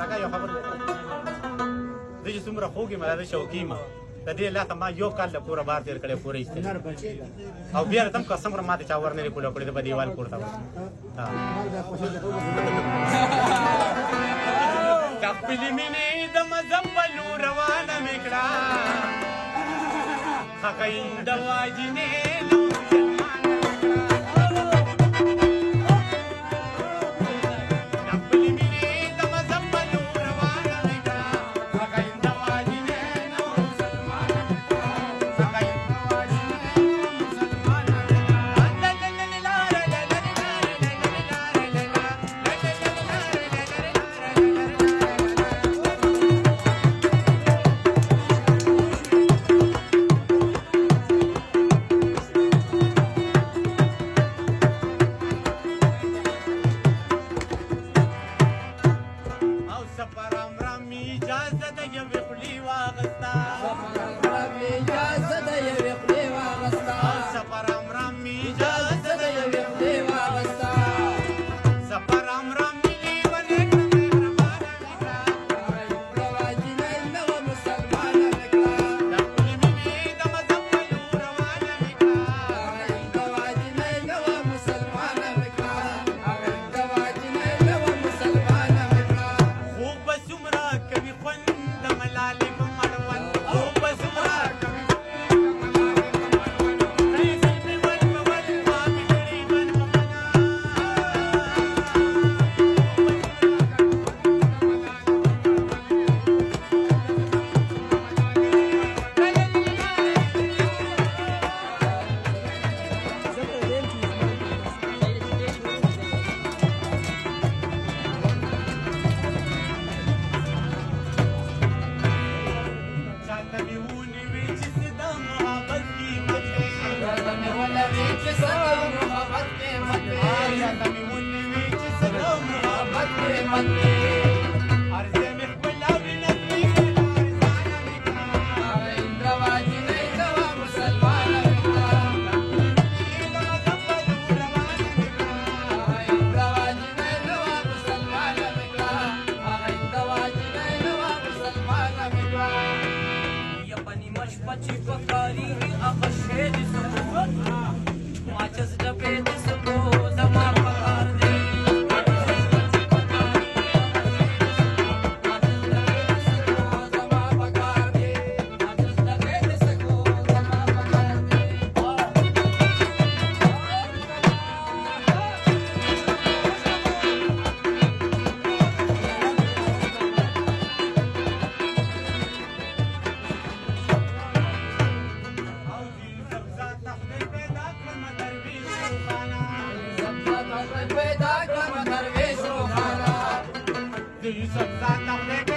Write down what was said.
کاکا یو خبر زه چې څومره خوږ یم دا شوقي یم د دې لاسه ما یو کال د پوره بار تېر کړی پوره ایستلی او بیا راته هم قسم کړم ما ته چا ور نه دی پوله کړې د به دیوال پورته د خپلې مینې د مذهب په لور روانه مې کړه خقین د واجنې Yusuf Zata